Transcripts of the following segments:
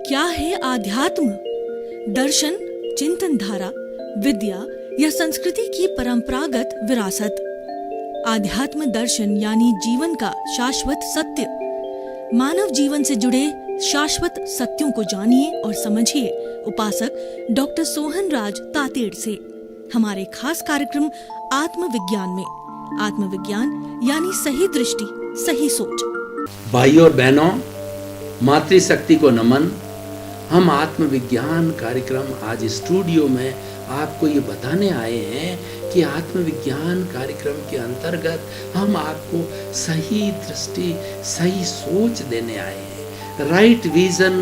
क्या है आध्यात्म? दर्शन, चिंतन धारा, विद्या या संस्कृति की परंपरागत विरासत। आध्यात्म दर्शन यानी जीवन का शाश्वत सत्य। मानव जीवन से जुड़े शाश्वत सत्यों को जानिए और समझिए उपासक डॉक्टर सोहन राज तातेड़ से हमारे खास कार्यक्रम आत्मविज्ञान में। आत्मविज्ञान यानी सही दृष्टि, सही सोच। भाइयों और बहनों, मातृशक्ति को नमन। हम आत्मविज्ञान कार्यक्रम आज स्टूडियो में आपको ये बताने आए हैं कि आत्मविज्ञान कार्यक्रम के अंतर्गत हम आपको सही दृष्टि, सही सोच देने आए हैं। राइट विजन,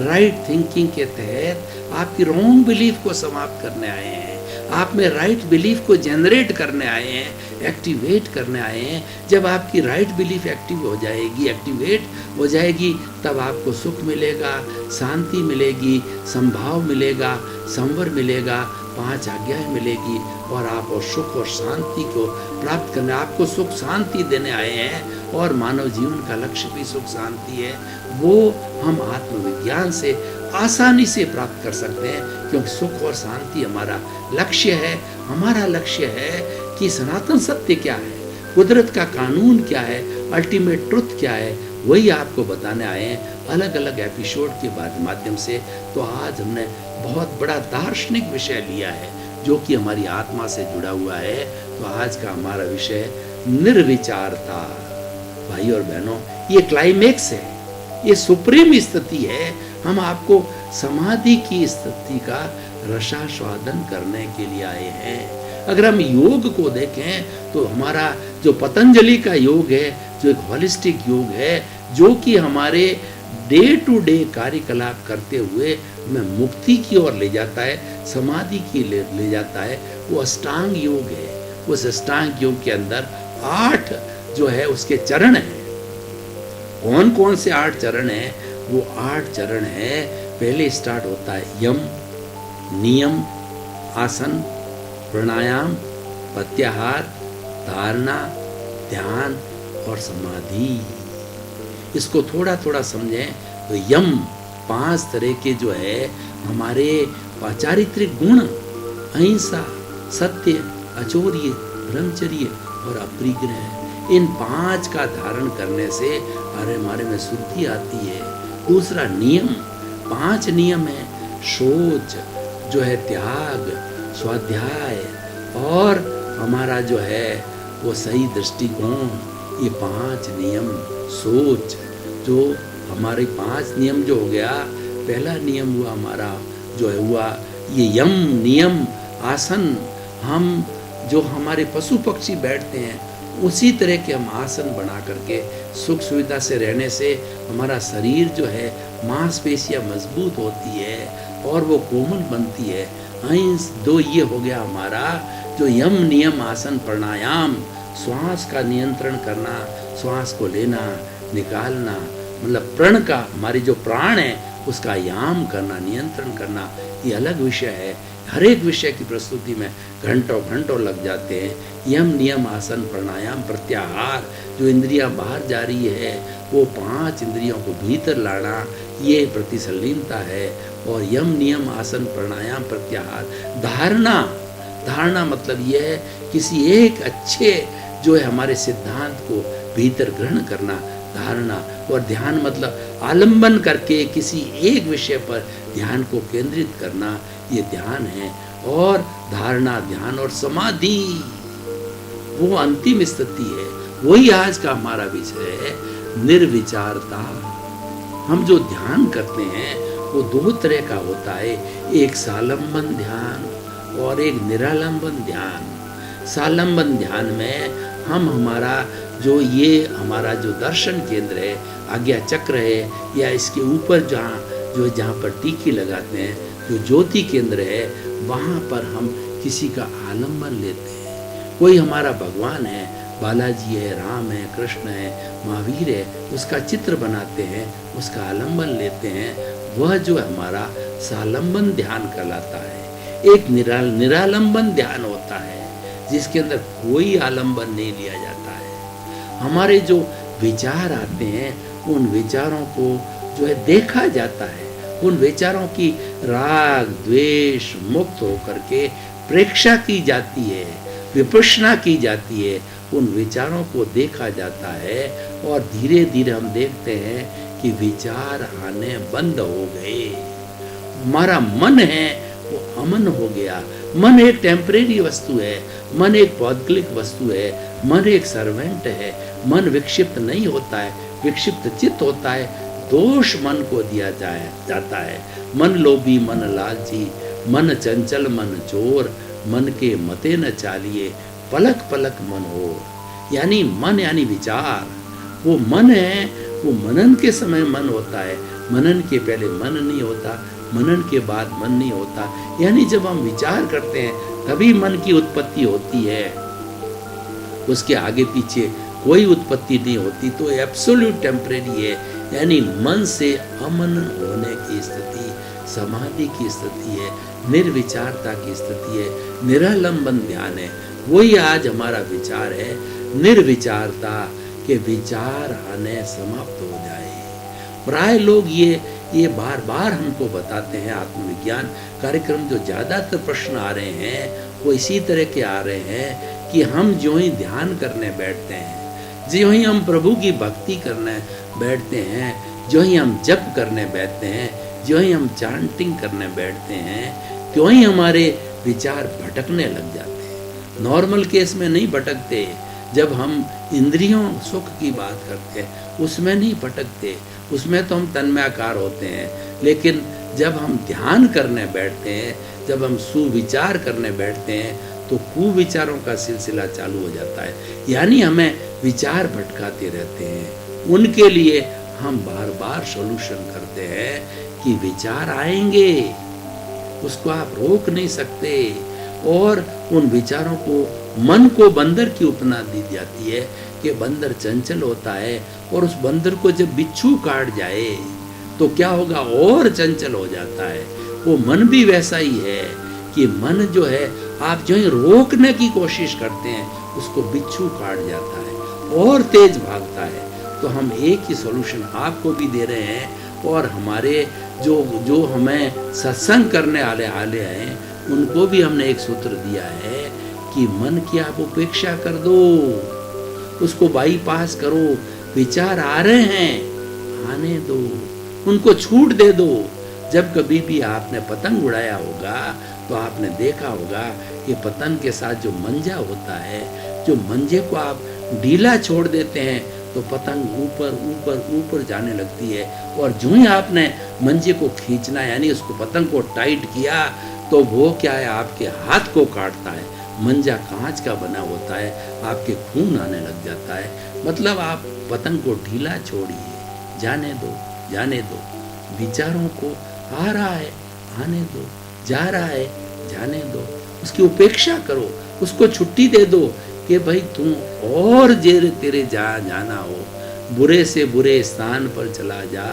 राइट थिंकिंग के तहत आपकी रॉन्ग बिलीफ को समाप्त करने आए हैं। आप में राइट बिलीफ को जनरेट करने आए हैं, एक्टिवेट करने आए हैं। जब आपकी राइट बिलीफ एक्टिव हो जाएगी, एक्टिवेट हो जाएगी, तब आपको सुख मिलेगा, शांति मिलेगी, संभाव मिलेगा, संवर मिलेगा, 5 आज्ञाएं मिलेगी और आप और सुख और शांति को प्राप्त करने, आपको सुख शांति देने आए हैं। और मानव जीवन का लक्ष्य भी सुख शांति है। वो हम आत्मविज्ञान से आसानी से प्राप्त कर सकते हैं, क्योंकि सुख और शांति हमारा लक्ष्य है। हमारा लक्ष्य है कि सनातन सत्य क्या है, कुदरत का कानून क्या है, अल्टीमेट ट्रुथ क्या है, वही आपको बताने आए हैं अलग अलग एपिसोड के माध्यम से। तो आज हमने बहुत बड़ा दार्शनिक विषय लिया है जो कि हमारी आत्मा से जुड़ा हुआ है। तो आज का हमारा विषय निर्विचारता। भाई और बहनों, ये क्लाइमेक्स है, ये सुप्रीम स्थिति है। हम आपको समाधि की स्थिति का रसास्वादन करने के लिए आए हैं। अगर हम योग को देखें तो हमारा जो पतंजलि का योग है, जो एक होलिस्टिक योग है, जो कि हमारे डे टू डे कार्यकलाप करते हुए हमें मुक्ति की ओर ले जाता है, समाधि की ले जाता है, वो अष्टांग योग है। उस अष्टांग योग के अंदर 8 जो है उसके चरण हैं। कौन कौन से 8 चरण हैं? वो 8 चरण है। पहले स्टार्ट होता है यम, नियम, आसन, प्राणायाम, प्रत्याहार, धारणा, ध्यान और समाधि। इसको थोड़ा थोड़ा समझें तो यम 5 तरह के जो है हमारे चारित्रिक गुण, अहिंसा, सत्य, अचौर्य, ब्रह्मचर्य और अपरिग्रह, इन 5 का धारण करने से हमारे में शुद्धि आती है। दूसरा नियम, 5 नियम है। सोच जो है, त्याग, स्वाध्याय और हमारा जो है वो सही दृष्टिकोण। ये 5 नियम, सोच जो हमारे 5 नियम जो हो गया। पहला नियम हुआ हमारा जो है हुआ ये यम, नियम, आसन। हम जो हमारे पशु पक्षी बैठते हैं उसी तरह के हम आसन बना करके सुख सुविधा से रहने से हमारा शरीर जो है मांसपेशियां मजबूत होती है और वो कोमल बनती है। अहिंस 2 ये हो गया हमारा जो यम, नियम, आसन, प्राणायाम। श्वास का नियंत्रण करना, श्वास को लेना, निकालना, मतलब प्रण का, हमारी जो प्राण है उसका याम करना, नियंत्रण करना, ये अलग विषय है। हर एक विषय की प्रस्तुति में घंटों घंटों लग जाते हैं। यम, नियम, आसन, प्राणायाम, प्रत्याहार, जो इंद्रियां बाहर जा रही है वो 5 इंद्रियों को भीतर लाना, ये प्रतिसलीनता है। और यम, नियम, आसन, प्राणायाम, प्रत्याहार, धारणा। धारणा मतलब ये है किसी एक अच्छे जो है हमारे सिद्धांत को भीतर ग्रहण करना, धारणा। और ध्यान मतलब आलंबन करके किसी एक विषय पर ध्यान को केंद्रित करना, ये ध्यान है। और धारणा, ध्यान और समाधि वो अंतिम स्थिति है। वही आज का हमारा विषय है, निर्विचारता। हम जो ध्यान करते हैं वो 2 तरह का होता है, एक सालंबन ध्यान और एक निरालंबन ध्यान। सालंबन ध्यान में हम हमारा जो ये हमारा जो दर्शन केंद्र है, आज्ञा चक्र है, या इसके ऊपर जहाँ पर टीकी लगाते हैं, जो ज्योति केंद्र है, वहाँ पर हम किसी का आलंबन लेते हैं। कोई हमारा भगवान है, बालाजी है, राम है, कृष्ण है, महावीर है, उसका चित्र बनाते हैं, उसका आलंबन लेते हैं। वह जो हमारा सालंबन ध्यान कहलाता है। एक निरालंबन ध्यान होता है जिसके अंदर कोई आलंबन नहीं लिया जाता है। हमारे जो विचार आते हैं उन विचारों को जो है देखा जाता है, उन विचारों की राग द्वेष मुक्त होकर के प्रेक्षा की जाती है, विपश्यना की जाती है, उन विचारों को देखा जाता है और धीरे धीरे हम देखते हैं कि विचार आने बंद हो गए। हमारा मन है वो अमन हो गया। मन एक टेम्परेरी वस्तु है, मन एक पौद्गलिक वस्तु है, मन एक सर्वेंट है। मन विक्षिप्त नहीं होता है, विक्षिप्त चित्त होता है, दोष मन को दिया जाता है। मन लोभी मन लालची, मन चंचल मन चोर, मन के मते न चालिए, पलक पलक मन हो। यानी मन यानी विचार, वो मन है, वो मनन के समय मन होता है, मनन के पहले मन नहीं होता, मनन के बाद मन नहीं होता। यानी जब हम विचार करते हैं तभी मन की उत्पत्ति होती है, उसके आगे पीछे कोई उत्पत्ति नहीं होती। तो एब्सोल्यूट टेम्परेरी है, यानी मन से अमन होने की स्थिति, समाधि की स्थिति है, निर्विचारता की स्थिति है, निरालंबन ध्यान है। वही आज हमारा विचार है, निर्विचारता के विचार आने समाप्त हो जाए। प्राय लोग ये बार बार हमको बताते हैं। आत्मविज्ञान कार्यक्रम जो ज़्यादातर प्रश्न आ रहे हैं वो इसी तरह के आ रहे हैं कि हम जो ही ध्यान करने बैठते हैं, जो ही हम प्रभु की भक्ति करने बैठते हैं, जो ही हम जप करने बैठते हैं, जो ही हम चांटिंग करने बैठते हैं, क्यों ही हमारे विचार भटकने लग जाते हैं। नॉर्मल केस में नहीं भटकते, जब हम इंद्रियों सुख की बात करते हैं उसमें नहीं भटकते, उसमें तो हम तन्मयाकार होते हैं। लेकिन जब हम ध्यान करने बैठते हैं, जब हम सुविचार करने बैठते हैं तो कुविचारों का सिलसिला चालू हो जाता है। यानी हमें विचार भटकाते रहते हैं। उनके लिए हम बार बार सॉल्यूशन करते हैं कि विचार आएंगे, उसको आप रोक नहीं सकते। और उन विचारों को, मन को बंदर की उपमा दी जाती है कि बंदर चंचल होता है और उस बंदर को जब बिच्छू काट जाए तो क्या होगा, और चंचल हो जाता है। वो मन भी वैसा ही है कि मन जो है, आप जो ही रोकने की कोशिश करते हैं उसको बिच्छू काट जाता है और तेज भागता है। तो हम एक ही सॉल्यूशन आपको भी दे रहे हैं और हमारे जो हमें सत्संग करने वाले हैं उनको भी हमने एक सूत्र दिया है कि मन की आप उपेक्षा कर दो, उसको बाईपास करो। विचार आ रहे हैं, आने दो, उनको छूट दे दो। जब कभी भी आपने पतंग उड़ाया होगा तो आपने देखा होगा कि पतंग के साथ जो मंजा होता है, जो मंजे को आप ढीला छोड़ देते हैं तो पतंग ऊपर ऊपर ऊपर जाने लगती है। और जो ही आपने मंजे को खींचना यानी उसको पतंग को टाइट किया तो वो क्या है, आपके हाथ को काटता है। मंजा कांच का बना होता है, आपके खून आने लग जाता है। मतलब आप पतंग को ढीला छोड़िए, जाने दो, जाने दो। विचारों को आ रहा है, आने दो, जा रहा है, जाने दो। उसकी उपेक्षा करो, उसको छुट्टी दे दो कि भाई तुम और जेर तेरे जाना हो, बुरे से बुरे स्थान पर चला जा,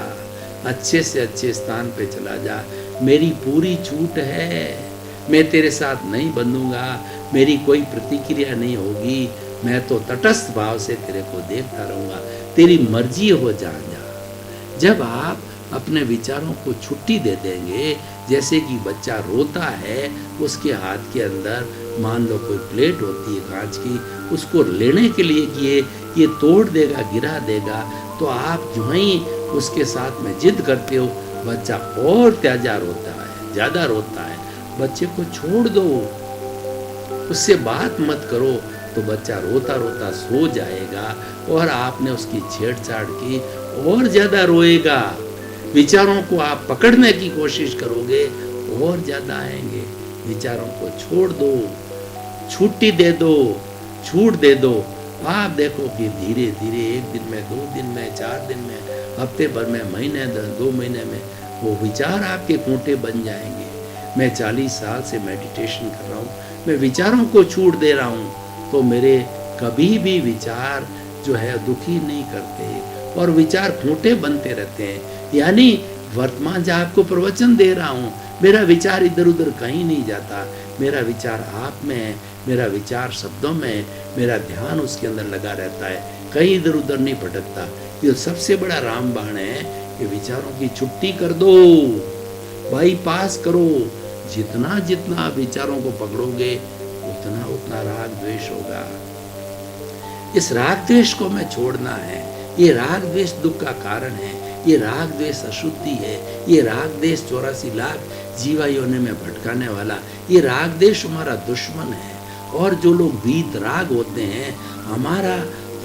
अच्छे से अच्छे स्थान पे चला जा। मेरी पूरी छूट है, मैं तेरे साथ नहीं बंधूंगा, मेरी कोई प्रतिक्रिया नहीं होगी, मैं तो तटस्थ भाव से तेरे को देखता रहूँगा, तेरी मर्जी हो जा। जब आप अपने विचारों को छुट्टी दे देंगे, जैसे कि बच्चा रोता है, उसके हाथ के अंदर मान लो कोई प्लेट होती है कांच की, उसको लेने के लिए कि ये तोड़ देगा, गिरा देगा, तो आप जो ही उसके साथ में जिद करते हो, बच्चा और त्याजा रोता है, ज़्यादा रोता है। बच्चे को छोड़ दो, उससे बात मत करो, तो बच्चा रोता रोता सो जाएगा और आपने उसकी छेड़छाड़ की और ज़्यादा रोएगा। विचारों को आप पकड़ने की कोशिश करोगे और ज़्यादा आएंगे। विचारों को छोड़ दो, छुट्टी दे दो, छूट दे दो। आप देखो कि धीरे धीरे 1 दिन में, 2 दिन में, 4 दिन में, हफ्ते भर में, महीने 2 महीने में वो विचार आपके खूंटे बन जाएंगे। मैं 40 साल से मेडिटेशन कर रहा हूँ, मैं विचारों को छूट दे रहा हूँ, तो मेरे कभी भी विचार जो है दुखी नहीं करते और विचार खूंटे बनते रहते हैं। यानी वर्तमान जब आपको प्रवचन दे रहा हूँ, मेरा विचार इधर उधर कहीं नहीं जाता, मेरा विचार आप में है, मेरा विचार शब्दों में है, मेरा ध्यान उसके अंदर लगा रहता है, कहीं इधर उधर नहीं भटकता। ये सबसे बड़ा रामबाण है कि विचारों की छुट्टी कर दो, बाईपास करो। जितना जितना विचारों को पकड़ोगे उतना उतना राग द्वेष होगा। इस राग द्वेष को हमें छोड़ना है। ये राग द्वेष दुख का कारण है। ये राग द्वेष अशुद्धि है। ये राग द्वेष 84 लाख जीवा योनि में भटकाने वाला, ये राग द्वेष हमारा दुश्मन है। और जो लोग वीतराग होते हैं, हमारा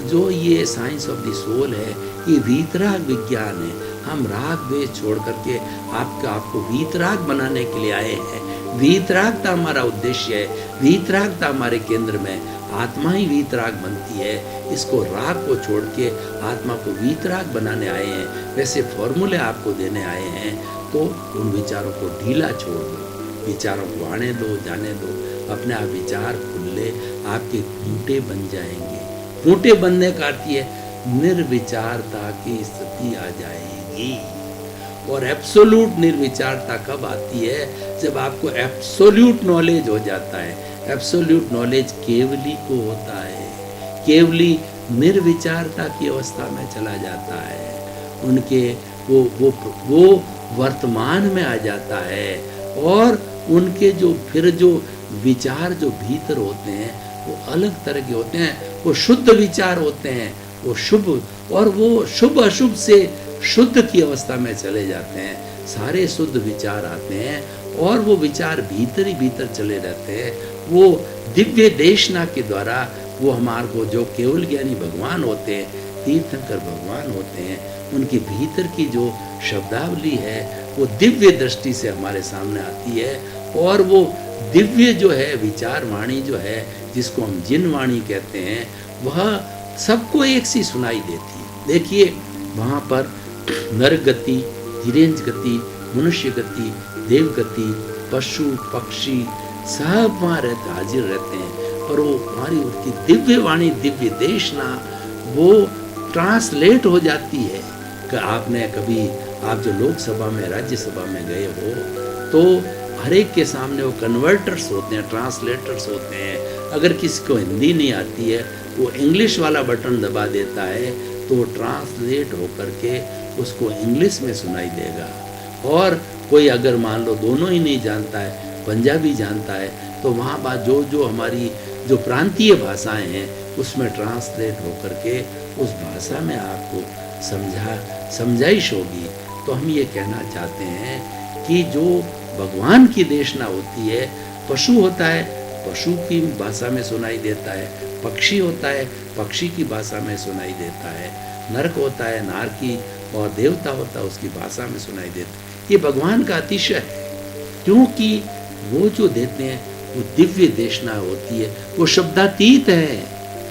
जो ये साइंस ऑफ द सोल है, ये वीतराग विज्ञान है। हम राग द्वेष छोड़ करके आपको वीतराग बनाने के लिए आए हैं। वीतरागता हमारा उद्देश्य है। वीतरागता हमारे केंद्र में, आत्मा ही वीतराग बनती है। इसको राग को छोड़ के आत्मा को वीतराग बनाने आए हैं। वैसे फॉर्मूले आपको देने आए हैं, तो उन विचारों को ढीला छोड़ दो, विचारों को आने दो, जाने दो। अपने आप विचार खुले, आपके खूंटे बन जाएंगे। खूंटे बनने का अर्थ है निर्विचारता की स्थिति आ जाएगी। और एब्सोल्यूट निर्विचारता कब आती है? जब आपको एब्सोल्यूट नॉलेज हो जाता है। एब्सोल्यूट नॉलेज केवली को होता है। केवली निर्विचारता की अवस्था में चला जाता है। उनके वो वर्तमान में आ जाता है। और उनके जो विचार जो भीतर होते हैं वो अलग तरह के होते हैं। वो शुद्ध विचार होते हैं, वो शुभ, और वो शुभ अशुभ से शुद्ध की अवस्था में चले जाते हैं। सारे शुद्ध विचार आते हैं और वो विचार भीतर ही भीतर चले रहते हैं। वो दिव्य देशना के द्वारा वो हमारे को, जो केवल ज्ञानी भगवान होते हैं, तीर्थंकर भगवान होते हैं, उनके भीतर की जो शब्दावली है वो दिव्य दृष्टि से हमारे सामने आती है। और वो दिव्य जो है विचार वाणी जो है, जिसको हम जिन वाणी कहते हैं, वह सबको एक सी सुनाई देती है। देखिए वहाँ पर नर गति, धीरेंद्र गति, मनुष्य गति, देव गति, पशु पक्षी सब वहाँ रहते, हाजिर रहते हैं। और वो हमारी उसकी दिव्य वाणी, दिव्य देशना वो ट्रांसलेट हो जाती है। कि आपने कभी, आप जो लोकसभा में, राज्यसभा में गए हो, तो हर एक के सामने वो कन्वर्टर्स होते हैं, ट्रांसलेटर्स होते हैं। अगर किसी को हिंदी नहीं आती है, वो इंग्लिश वाला बटन दबा देता है, तो वो ट्रांसलेट होकर के उसको इंग्लिश में सुनाई देगा। और कोई अगर मान लो दोनों ही नहीं जानता है, पंजाबी जानता है, तो वहाँ बात जो हमारी जो प्रांतीय भाषाएं हैं उसमें ट्रांसलेट होकर के उस भाषा में आपको समझाइश होगी। तो हम ये कहना चाहते हैं कि जो भगवान की देशना होती है, पशु होता है, पशु की भाषा में सुनाई देता है, पक्षी होता है, पक्षी की भाषा में सुनाई देता है, नरक होता है, नार की, और देवता होता है, उसकी भाषा में सुनाई देता है। ये भगवान का अतिशय है, क्योंकि वो जो देते हैं वो दिव्य देशना होती है। वो शब्दातीत है,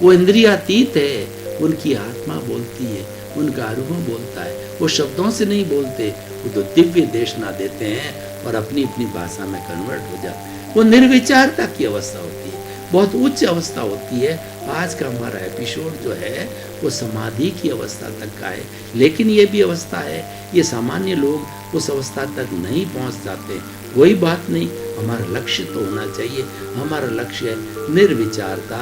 वो इंद्रियातीत है। उनकी आत्मा बोलती है, उनका अनुभव बोलता है। वो शब्दों से नहीं बोलते, वो तो दिव्य देशना देते हैं और अपनी अपनी भाषा में कन्वर्ट हो जाते हैं। वो निर्विचारता की अवस्था होती है, बहुत उच्च अवस्था होती है। आज का हमारा एपिसोड जो है वो समाधि की अवस्था तक का है, लेकिन ये भी अवस्था है, ये सामान्य लोग उस अवस्था तक नहीं पहुंच जाते। कोई बात नहीं, हमारा लक्ष्य तो होना चाहिए। हमारा लक्ष्य है निर्विचारता,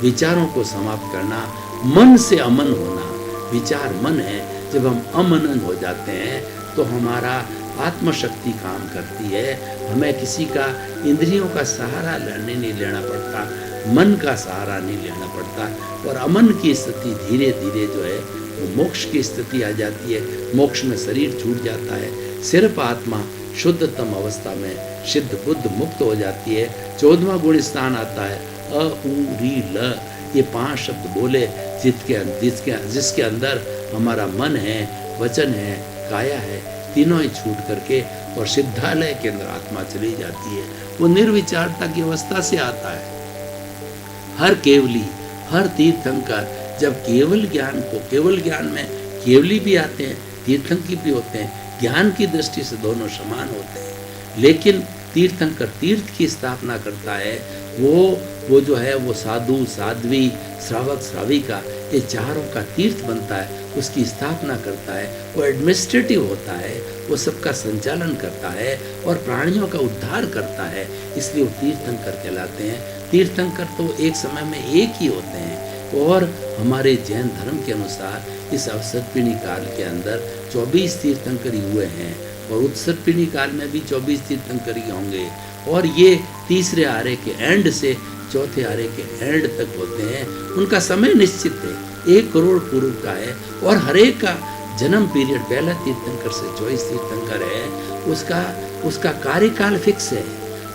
विचारों को समाप्त करना, मन से अमन होना। विचार मन है, जब हम अमनन हो जाते हैं तो हमारा आत्मशक्ति काम करती है। हमें किसी का इंद्रियों का सहारा नहीं लेना पड़ता, मन का सहारा नहीं लेना पड़ता। और अमन की स्थिति धीरे धीरे जो है वो मोक्ष की स्थिति आ जाती है। मोक्ष में शरीर छूट जाता है, सिर्फ आत्मा शुद्धतम अवस्था में सिद्ध बुद्ध मुक्त हो जाती है। 14वां गुण स्थान आता है अ उ री ल। ये 5 शब्द बोले जिसके अंदर हमारा मन है, वचन है, काया है, तीनों ही छूट करके और सिद्धालय के अंदर आत्मा चली जाती है। वो निर्विचारता की अवस्था से आता है। हर केवली, हर तीर्थंकर जब केवल ज्ञान में केवली भी आते हैं, तीर्थंकर भी होते हैं, ज्ञान की दृष्टि से दोनों समान होते हैं। लेकिन तीर्थंकर तीर्थ की स्थापना करता है, वो जो है वो साधु साध्वी श्रावक श्राविका ये चारों का तीर्थ बनता है, उसकी स्थापना करता है। वो एडमिनिस्ट्रेटिव होता है, वो सबका संचालन करता है और प्राणियों का उद्धार करता है, इसलिए वो तीर्थंकर कहलाते हैं। तीर्थंकर तो एक समय में एक ही होते हैं। और हमारे जैन धर्म के अनुसार इस अवसर्पिणी काल के अंदर 24 तीर्थंकर हुए हैं। और उत्सर्पिणी काल में भी 24 तीर्थंकर ही होंगे। और ये तीसरे आरे के एंड से चौथे आरे के एंड तक होते हैं। उनका समय निश्चित है, 1 करोड़ पूर्व का है, और हर एक का जन्म पीरियड पहला तीर्थंकर से 24 तीर्थंकर है, उसका कार्यकाल फिक्स है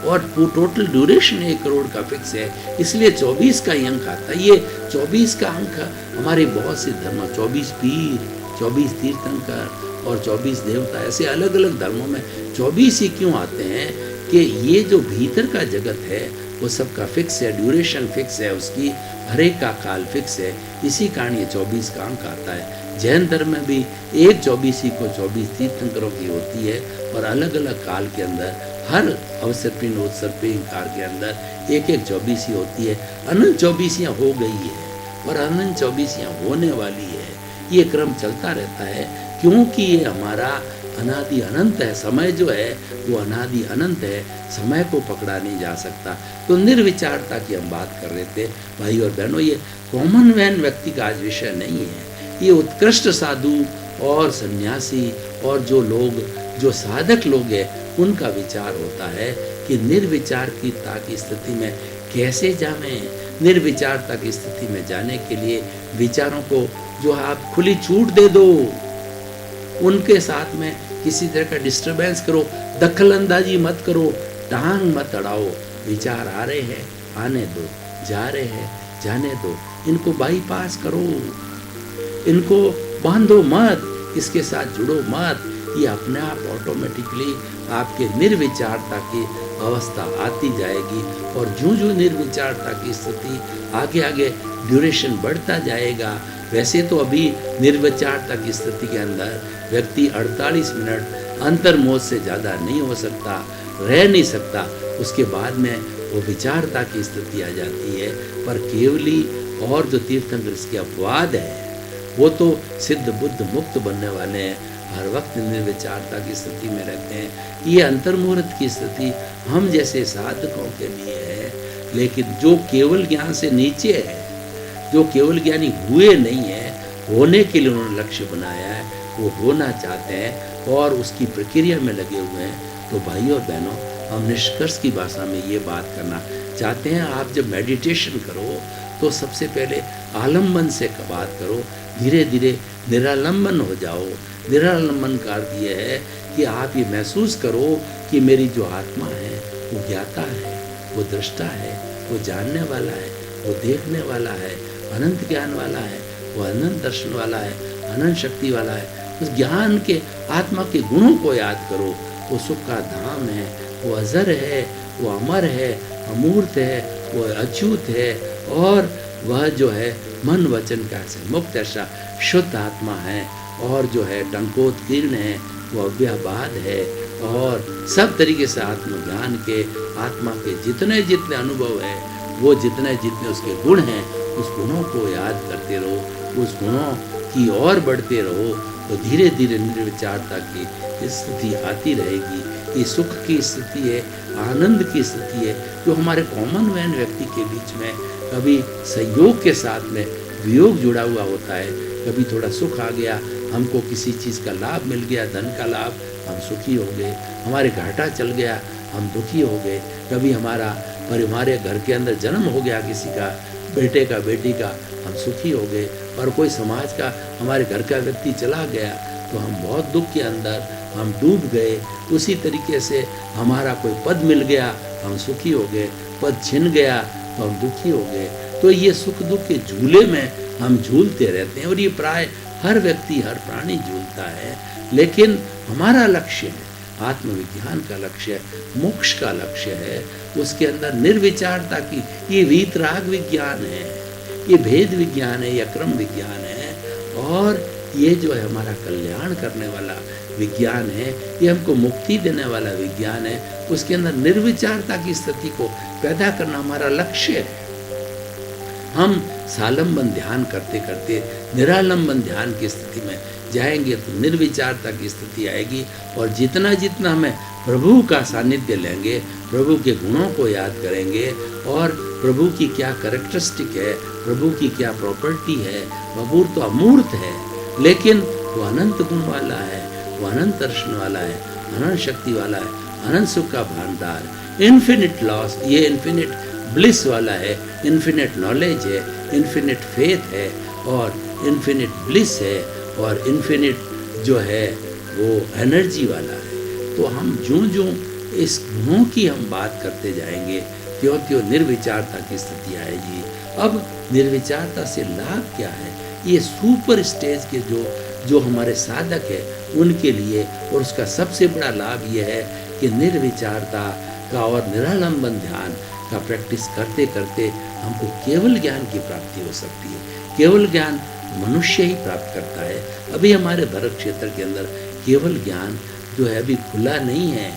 और टोटल ड्यूरेशन 1 करोड़ का फिक्स है। इसलिए 24 का ही अंक आता है। ये 24 का अंक हमारे बहुत से धर्म, 24 पीर, 24 तीर्थंकर और 24 देवता, ऐसे अलग अलग धर्मों में 24 ही क्यों आते हैं कि ये जो भीतर का जगत है वो सबका फिक्स है, ड्यूरेशन फिक्स है, उसकी हर एक का काल फिक्स है। इसी कारण ये 24 का अंक आता है। जैन धर्म में भी एक 24 को 24 तीर्थंकरों की होती है और अलग अलग काल के अंदर हर अवसर्पिणी उत्सर्पिणी काल के अंदर एक 24 होती है। अनंत 24 हो गई है और अनंत 24 होने वाली है। ये क्रम चलता रहता है क्योंकि ये हमारा अनादि अनंत है। समय जो है वो अनादि अनंत है, समय को पकड़ा नहीं जा सकता। तो निर्विचारता की हम बात कर रहे थे भाई और बहनों। ये कॉमन मैन व्यक्ति का आज विषय नहीं है। ये उत्कृष्ट साधु और सन्यासी और जो साधक लोग हैं उनका विचार होता है कि निर्विचारता की स्थिति में कैसे जावें। निर्विचारता की स्थिति में जाने के लिए विचारों को जो आप खुली छूट दे दो, उनके साथ में किसी तरह का डिस्टरबेंस करो, दखल अंदाजी मत करो, टांग मत अड़ाओ। विचार आ रहे हैं, आने दो, जा रहे हैं, जाने दो, इनको बाईपास करो, इनको बांधो मत, इसके साथ जुड़ो मत। ये अपने आप ऑटोमेटिकली आपके निर्विचारता की अवस्था आती जाएगी और जो निर्विचारता की स्थिति आगे आगे ड्यूरेशन बढ़ता जाएगा। वैसे तो अभी निर्विचारता की स्थिति के अंदर व्यक्ति 48 मिनट अंतर्मोद से ज़्यादा नहीं हो सकता, रह नहीं सकता। उसके बाद में वो विचारता की स्थिति आ जाती है। पर केवली और जो तीर्थंकर इसके अपवाद है वो तो सिद्ध बुद्ध मुक्त बनने वाले हैं, हर वक्त निर्विचारता की स्थिति में रहते हैं। ये अंतर्मुहूर्त की स्थिति हम जैसे साधकों के लिए है, लेकिन जो केवल ज्ञान से नीचे है, जो केवल ज्ञानी हुए नहीं है, होने के लिए उन्होंने लक्ष्य बनाया है, वो होना चाहते हैं और उसकी प्रक्रिया में लगे हुए हैं। तो भाइयों और बहनों, हम निष्कर्ष की भाषा में ये बात करना चाहते हैं, आप जब मेडिटेशन करो तो सबसे पहले आलम्बन से बात करो, धीरे धीरे निरालंबन हो जाओ। निरालंबन का अर्थ ये है कि आप ये महसूस करो कि मेरी जो आत्मा है वो ज्ञाता है, वो दृष्टा है, वो जानने वाला है, वो देखने वाला है, अनंत ज्ञान वाला है, वो अनंत दर्शन वाला है, अनंत शक्ति वाला है। उस ज्ञान के आत्मा के गुणों को याद करो। वो सुख का धाम है, वो अजर है, वो अमर है, अमूर्त है, वो अच्युत है और वह जो है मन वचन का से मुक्त ऐसा शुद्ध आत्मा है और जो है टंकोत्कीर्ण है, वो अव्याबाद है और सब तरीके से आत्मज्ञान के आत्मा के जितने जितने अनुभव है, वो जितने जितने उसके गुण हैं, उस गुणों को याद करते रहो, उस गुणों की ओर बढ़ते रहो, तो धीरे धीरे निर्विचारता की स्थिति आती रहेगी। ये सुख की स्थिति है, आनंद की स्थिति है, जो हमारे कॉमन मैन व्यक्ति के बीच में कभी संयोग के साथ में वियोग जुड़ा हुआ होता है। कभी थोड़ा सुख आ गया, हमको किसी चीज़ का लाभ मिल गया, धन का लाभ, हम सुखी हो गए। हमारे घाटा चल गया, हम दुखी हो गए। कभी हमारे घर के अंदर जन्म हो गया किसी का, बेटे का, बेटी का, हम सुखी हो गए। और कोई समाज का हमारे घर का व्यक्ति चला गया तो हम बहुत दुख के अंदर हम डूब गए। उसी तरीके से हमारा कोई पद मिल गया, हम सुखी हो गए, पद छिन गया तो हम दुखी हो गए। तो ये सुख दुख के झूले में हम झूलते रहते हैं और ये प्राय हर व्यक्ति, हर प्राणी झूलता है। लेकिन हमारा लक्ष्य है, आत्मविज्ञान का लक्ष्य है, मोक्ष का लक्ष्य है, उसके अंदर निर्विचारता की, ये वीतराग विज्ञान है, ये भेद विज्ञान है, ये क्रम विज्ञान है और ये जो है हमारा कल्याण करने वाला विज्ञान है, ये हमको मुक्ति देने वाला विज्ञान है। उसके अंदर निर्विचारता की स्थिति को पैदा करना हमारा लक्ष्य है। हम सालंबन ध्यान करते करते निरालंबन ध्यान की स्थिति में जाएंगे तो निर्विचारता की स्थिति आएगी और जितना जितना हमें प्रभु का सानिध्य लेंगे, प्रभु के गुणों को याद करेंगे और प्रभु की क्या कैरेक्टरिस्टिक है, प्रभु की क्या प्रॉपर्टी है। प्रभु तो अमूर्त है लेकिन वो अनंत गुण वाला है, वो अनंत दर्शन वाला है, अनंत शक्ति वाला है, अनंत सुख का भंडार, इन्फिनिट लॉस, ये इन्फिनिट ब्लिस वाला है, इन्फिनिट नॉलेज है, इन्फिनिट फेथ है और इन्फिनिट ब्लिस है और इन्फिनिट जो है वो एनर्जी वाला है। तो हम जो इस गुणों की हम बात करते जाएंगे त्यों निर्विचारता की स्थिति आएगी। अब निर्विचारता से लाभ क्या है? ये सुपर स्टेज के जो हमारे साधक है उनके लिए, और उसका सबसे बड़ा लाभ ये है कि निर्विचारता का और निरालंबन ध्यान का प्रैक्टिस करते करते हमको केवल ज्ञान की प्राप्ति हो सकती है। केवल ज्ञान मनुष्य ही प्राप्त करता है। अभी हमारे भरत क्षेत्र के अंदर केवल ज्ञान जो है अभी खुला नहीं है,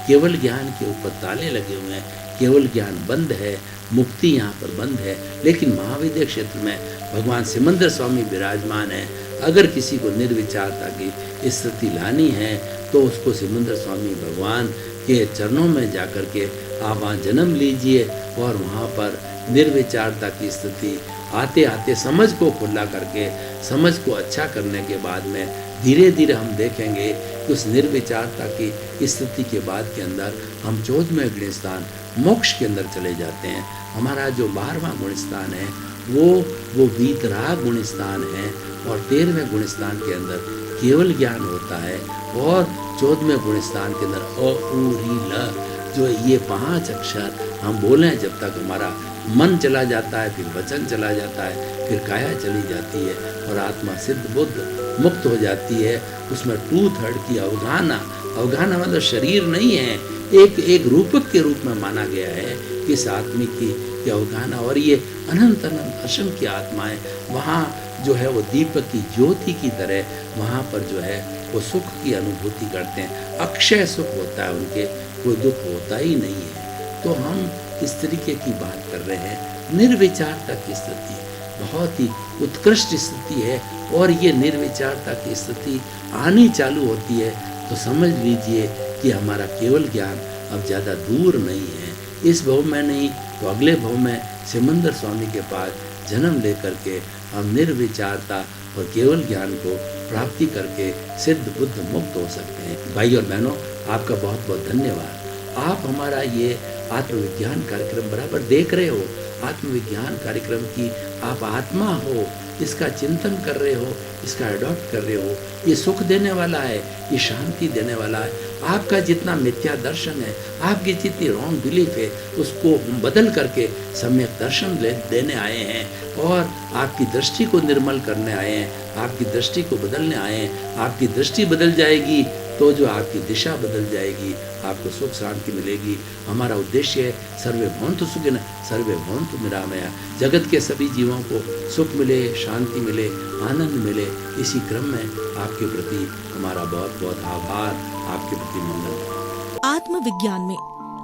केवल ज्ञान के ऊपर ताले लगे हुए हैं, केवल ज्ञान बंद है, मुक्ति यहाँ पर बंद है। लेकिन महाविद्या क्षेत्र में भगवान सिमंदर स्वामी विराजमान है। अगर किसी को निर्विचारता की स्थिति लानी है तो उसको सिमंदर स्वामी भगवान के चरणों में जाकर के आप वहाँ जन्म लीजिए और वहाँ पर निर्विचारता की स्थिति आते आते समझ को खुला करके, समझ को अच्छा करने के बाद में धीरे धीरे हम देखेंगे कि उस निर्विचारता की स्थिति के बाद के अंदर हम 14वें गुणस्थान मोक्ष के अंदर चले जाते हैं। हमारा जो 12वां गुणस्थान है वो वीतराग गुणस्थान है और 13वें गुणस्थान के अंदर केवल ज्ञान होता है और 14वें गुणस्थान के अंदर अ उ री ल जो ये 5 अक्षर हम बोलें जब तक हमारा मन चला जाता है, फिर वचन चला जाता है, फिर काया चली जाती है और आत्मा सिद्ध बुद्ध मुक्त हो जाती है। उसमें 2/3 की अवगाहना मतलब शरीर नहीं है, एक रूपक के रूप में माना गया है कि इस आत्मा की अवगाहना। और ये अनंत असंख्य आत्माएं वहाँ जो है वो दीपक की ज्योति की तरह वहाँ पर जो है वो सुख की अनुभूति करते हैं। अक्षय सुख होता है उनके, कोई दुख होता ही नहीं है। तो हम इस तरीके की बात कर रहे हैं। निर्विचारता की स्थिति बहुत ही उत्कृष्ट स्थिति है और ये निर्विचारता की स्थिति आनी चालू होती है तो समझ लीजिए कि हमारा केवल ज्ञान अब ज़्यादा दूर नहीं है। इस भव में नहीं तो अगले भव में सिमंदर स्वामी के पास जन्म लेकर के हम निर्विचारता और केवल ज्ञान को प्राप्ति करके सिद्ध बुद्ध मुक्त हो सकते हैं। भाई और बहनों, आपका बहुत बहुत धन्यवाद। आप हमारा ये आत्मविज्ञान कार्यक्रम बराबर देख रहे हो। आत्मविज्ञान कार्यक्रम की आप आत्मा हो, इसका चिंतन कर रहे हो, इसका अडॉप्ट कर रहे हो। ये सुख देने वाला है, ये शांति देने वाला है। आपका जितना मिथ्या दर्शन है, आपकी जितनी रॉन्ग बिलीफ है, उसको हम बदल करके सम्यक दर्शन देने आए हैं और आपकी दृष्टि को निर्मल करने आए हैं, आपकी दृष्टि को बदलने आए हैं। आपकी दृष्टि बदल जाएगी तो जो आपकी दिशा बदल जाएगी, आपको सुख शांति मिलेगी। हमारा उद्देश्य है सर्वे भवन्तु सुखिनः सर्वे भवन्तु निरामया। जगत के सभी जीवों को सुख मिले, शांति मिले, आनंद मिले। इसी क्रम में आपके प्रति हमारा बहुत बहुत आभार, आपके प्रति मंगल। आत्मविज्ञान में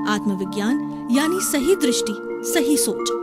आत्मविज्ञान यानी सही दृष्टि, सही सोच।